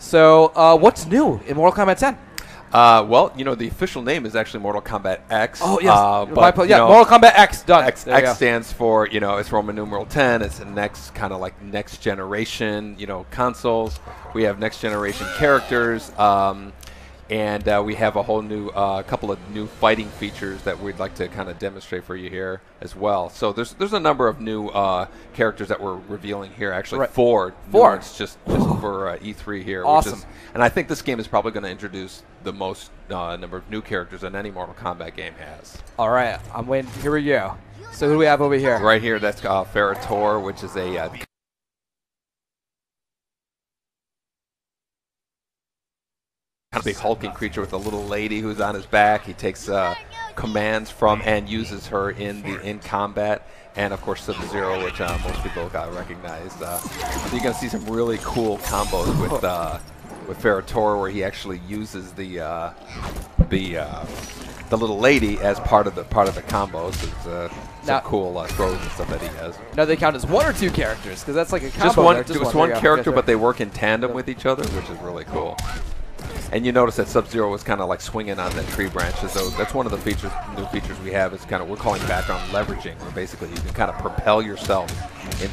So what's new in Mortal Kombat 10? Well, you know, the official name is actually Mortal Kombat X. Oh, yes. But, yeah, Mortal Kombat X, done. X stands for, you know, it's Roman numeral 10. It's the next kind of like next generation, you know, consoles. We have next generation characters. And we have a whole new, couple of new fighting features that we'd like to kind of demonstrate for you here as well. So there's a number of new characters that we're revealing here. Actually, four. It's just for E3 here. Awesome. And I think this game is probably going to introduce the most number of new characters that any Mortal Kombat game has. All right, I'm waiting. Here we go. So who do we have over here? Right here, that's Ferrator, which is a kind of big hulking creature with a little lady who's on his back. He takes commands from and uses her in combat. And of course Sub-Zero, which most people recognize. So you're going to see some really cool combos with Ferrator, where he actually uses the little lady as part of the combos. It's some cool throws and stuff that he has. Now they count as one or two characters, because that's like a combo. Just one character, but they work in tandem with each other, which is really cool. And you notice that Sub-Zero was kind of like swinging on that tree branches. So that's one of the new features we have. Is kind of, we're calling background leveraging, where basically you can kind of propel yourself in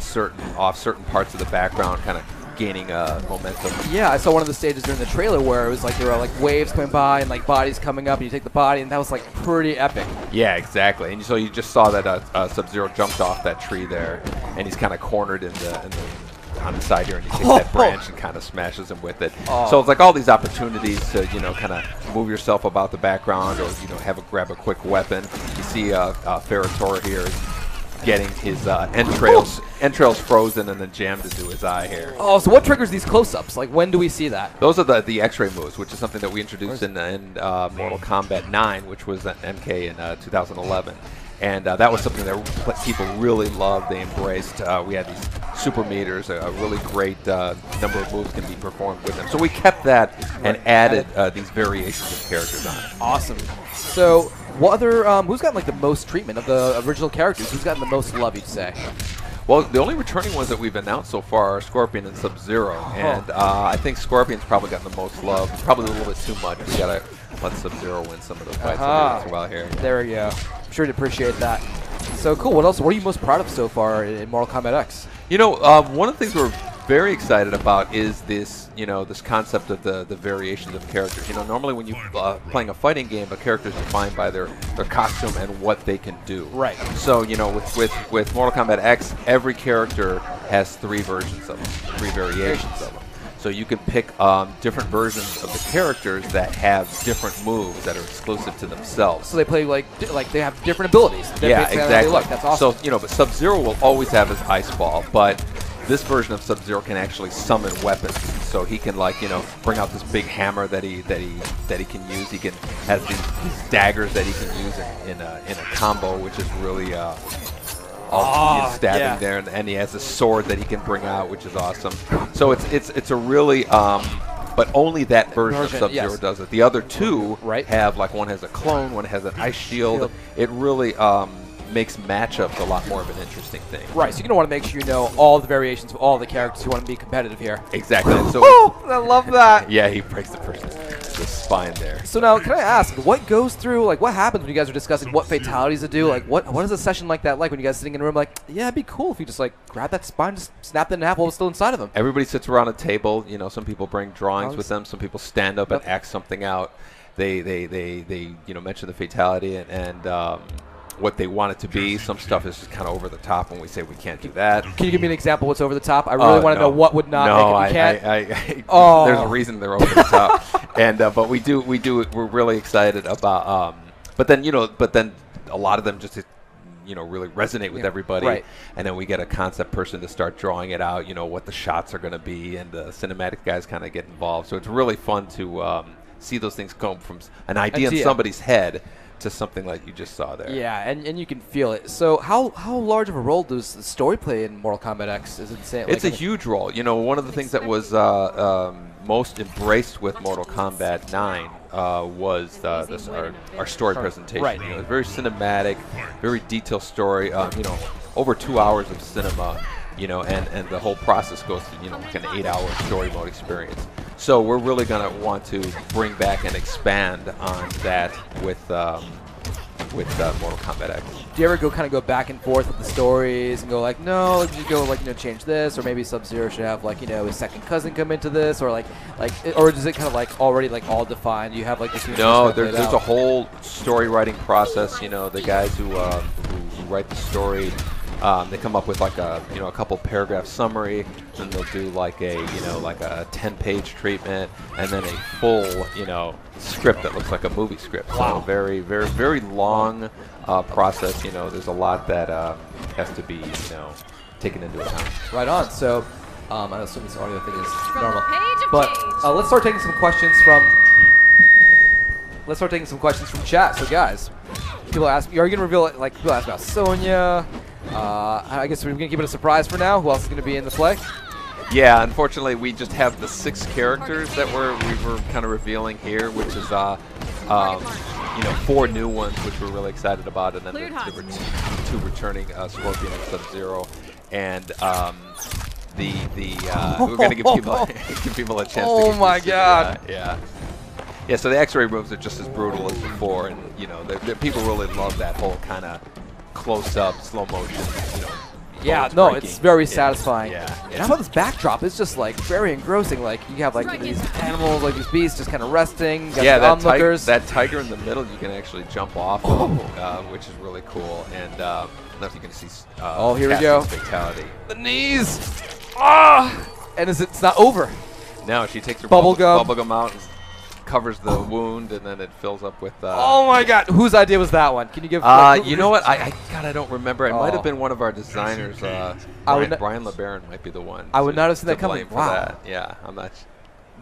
off certain parts of the background, kind of gaining momentum. Yeah, I saw one of the stages during the trailer where it was like there were like waves coming by and like bodies coming up, and you take the body, and that was like pretty epic. Yeah, exactly. And so you just saw that Sub-Zero jumped off that tree there, and he's kind of cornered on the side here, and he takes that branch and kind of smashes him with it. So it's like all these opportunities to, you know, kind of move yourself about the background, or, you know, grab a quick weapon. You see Ferrator here getting his entrails frozen and then jammed into his eye here. Oh, so what triggers these close-ups? Like, when do we see that? Those are the X-ray moves, which is something that we introduced in Mortal Kombat 9, which was an MK in 2011. And that was something that people really loved. They embraced. We had these super meters. A really great number of moves can be performed with them. So we kept that and added these variations of characters on it. Awesome. So what other, who's gotten like the most treatment of the original characters? Who's gotten the most love, you'd say? Well, the only returning ones that we've announced so far are Scorpion and Sub-Zero. And I think Scorpion's probably gotten the most love. Probably a little bit too much. We got to let Sub-Zero win some of those fights every once in a while here. There we go. I'm sure to appreciate that. So cool. What else? What are you most proud of so far in Mortal Kombat X? You know, one of the things we're very excited about is this, you know, this concept of the variations of characters. You know, normally when you playing a fighting game, a character is defined by their costume and what they can do. Right. So, you know, with Mortal Kombat X, every character has 3 versions of them, 3 variations of them. So you can pick different versions of the characters that have different moves that are exclusive to themselves. So they play like they have different abilities. Yeah, exactly. Look, that's awesome. So, you know, but Sub-Zero will always have his Ice Ball, but this version of Sub-Zero can actually summon weapons. So he can, like, you know, bring out this big hammer that he can use. He can has these daggers that he can use in a combo, which is really stabbing there, and he has a sword that he can bring out, which is awesome. So it's a really but only that version of Sub-Zero does it. The other 2 have, like, one has a clone, one has an ice shield. It really makes matchups a lot more of an interesting thing. Right, so you're going to want to make sure you know all the variations of all the characters. You want to be competitive here. Exactly. So I love that. Yeah, he breaks the person's spine there. So now, can I ask, what goes through, like, what happens when you guys are discussing what fatalities to do? Like, what is a session like that like when you guys are sitting in a room like, yeah, it'd be cool if you just, like, grab that spine, just snap it in half while it's still inside of them? Everybody sits around a table. You know, some people bring drawings with them. Some people stand up and act something out. They you know, mention the fatality and what they want it to be. Some stuff is just kind of over the top when we say we can't do that. Can you give me an example of what's over the top? I really want to know what would not make it. You can't? There's a reason they're over the top. And but we're really excited about but then a lot of them just, you know, really resonate with everybody. Right. And then we get a concept person to start drawing it out, you know, what the shots are going to be, and the cinematic guys kind of get involved. So it's really fun to see those things come from an idea in somebody's head to something like you just saw there. Yeah, and you can feel it. So how large of a role does the story play in Mortal Kombat X? Is it insane? It's a huge role. You know, one of the things that was most embraced with Mortal Kombat 9 was our story presentation. Right. You know, it's very cinematic, very detailed story. You know, over 2 hours of cinema. You know, and the whole process goes to, you know, like an 8-hour story mode experience. So we're really going to want to bring back and expand on that with Mortal Kombat X. Do you ever kind of go back and forth with the stories and go like, no, you go like, change this, or maybe Sub-Zero should have like, his second cousin come into this, or or is it kind of like already like all defined? You have like this. No, there's a whole story writing process. The guys who write the story, they come up with like a couple paragraph summary, and they'll do like a 10-page treatment, and then a full script that looks like a movie script. Wow. So very, very, very long process. There's a lot that has to be taken into account. Right on. So I assume this audio thing is normal, but let's start taking some questions from chat. So guys, people ask me, are you gonna reveal it? Like people ask about Sonya. I guess we're going to keep it a surprise for now. Who else is going to be in the play? Yeah, unfortunately, we just have the 6 characters that we were kind of revealing here, which is 4 new ones, which we're really excited about, and then the 2 returning Scorpion and Sub-Zero, and we're going to give people a chance. Oh my God! Yeah. So the X-ray moves are just as brutal as before, and people really love that whole kind of close-up, slow motion. Yeah, no, it's very satisfying. Yeah. And how about this backdrop? It's just like very engrossing. Like you have like these animals, like these beasts, just kind of resting. Yeah, that tiger in the middle, you can actually jump off of, which is really cool. And I don't know if you can see. Here we go. Fatality. The knees. And it's not over. No, she takes her bubblegum out. And covers the wound, and then it fills up with. Oh my God! Whose idea was that one? Can you give? You know what? I don't remember. It might have been one of our designers. Brian LeBaron might be the one. I would not have seen that coming. Wow. That. Yeah, I'm not.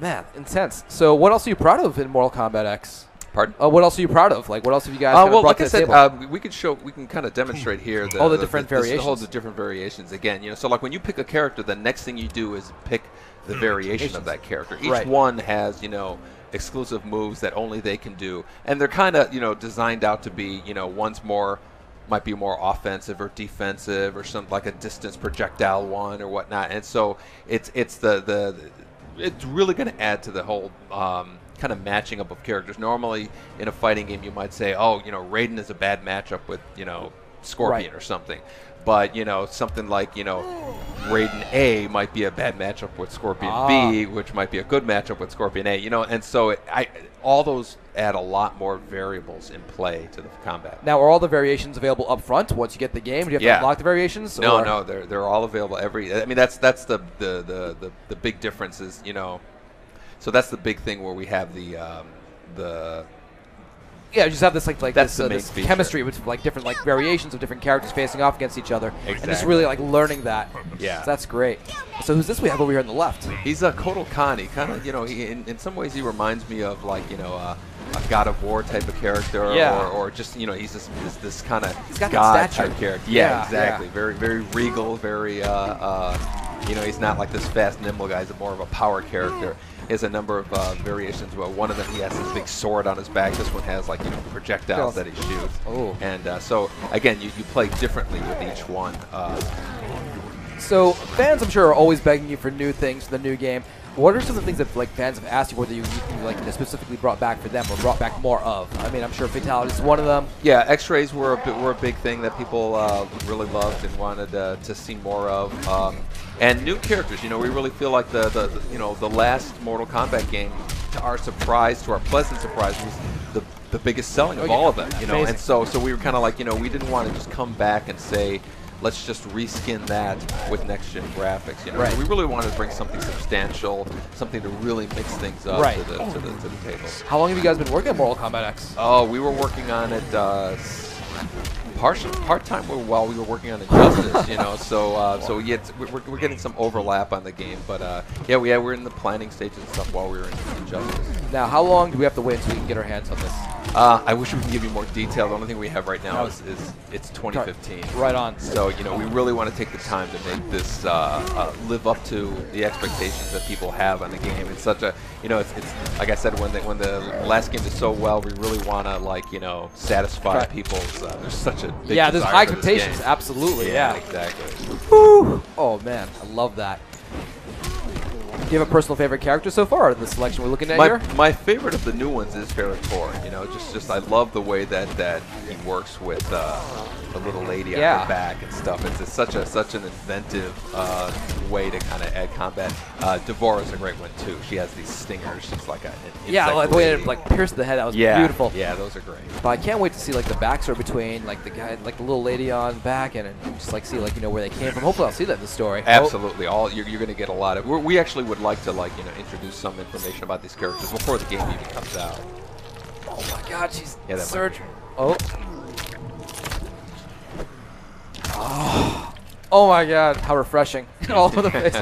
Man, intense. So, what else are you proud of in Mortal Kombat X? Pardon? What else are you proud of? Like, what else have you guys? Well, like I said, we can kind of demonstrate here all the different variations. The different variations again. So like when you pick a character, the next thing you do is pick the variation of that character. Each one has exclusive moves that only they can do, and they're kind of designed out to be one's might be more offensive or defensive, or something like a distance projectile one or whatnot. And so it's really going to add to the whole kind of matching up of characters. Normally in a fighting game you might say, oh, Raiden is a bad matchup with Scorpion or something. But something like Raiden A might be a bad matchup with Scorpion B, which might be a good matchup with Scorpion A. And so all those add a lot more variables in play to the combat. Now, are all the variations available up front once you get the game? Do you have to unlock the variations? No, they're all available. I mean, that's the big difference is So that's the big thing where we have the. Yeah, you just have this this feature. chemistry with different variations of different characters facing off against each other, and just really learning that. Yeah, so that's great. So who's this we have over here on the left? He's a Kotal Kahn. He kind of in some ways he reminds me of a God of War type of character, or just he's this kind of God type character. Yeah, exactly. Yeah. Very very regal. Very he's not like this fast nimble guy. He's more of a power character. He has a number of variations. Well, one of them, he has this big sword on his back. This one has projectiles that he shoots. Oh. And so again, you play differently with each one. So fans, I'm sure, are always begging you for new things for the new game. What are some of the things that fans have asked you for that you specifically brought back for them, or brought back more of? I mean, I'm sure Fatality is one of them. Yeah, X-rays were a big thing that people really loved and wanted to see more of. And new characters, we really feel like the last Mortal Kombat game, to our surprise, to our pleasant surprise, was the biggest selling of all of them. And so we were kind of we didn't want to just come back and say, let's just reskin that with next-gen graphics. So we really wanted to bring something substantial, something to really mix things up to the table. How long have you guys been working on Mortal Kombat X? Oh, we were working on it part-time while we were working on Injustice. So we're getting some overlap on the game, but we're in the planning stages and stuff while we were in Injustice. Now, how long do we have to wait until we can get our hands on this? I wish we could give you more detail. The only thing we have right now is it's 2015. Right on. So we really want to take the time to make this live up to the expectations that people have on the game. It's such a it's like I said, when the last game did so well, we really want to satisfy people's. There's such a big there's high expectations. Absolutely. Yeah, exactly. Woo. Oh man, I love that. Do you have a personal favorite character so far in the selection we're looking at here? My favorite of the new ones is Gat. You know, just I love the way that he works with the little lady on her back and stuff. It's such an inventive way to kind of add combat. Devora's a great one too. She has these stingers. She's like an like the way it like pierced the head. That was beautiful. Yeah, those are great. But I can't wait to see like the backstory between like the guy, like the little lady on back, and just like see like where they came from. Hopefully, I'll see that in the story. Absolutely, you're going to get a lot of. We actually would like to introduce some information about these characters before the game even comes out. Oh my God, she's surgery. Oh my God, how refreshing! All over the face.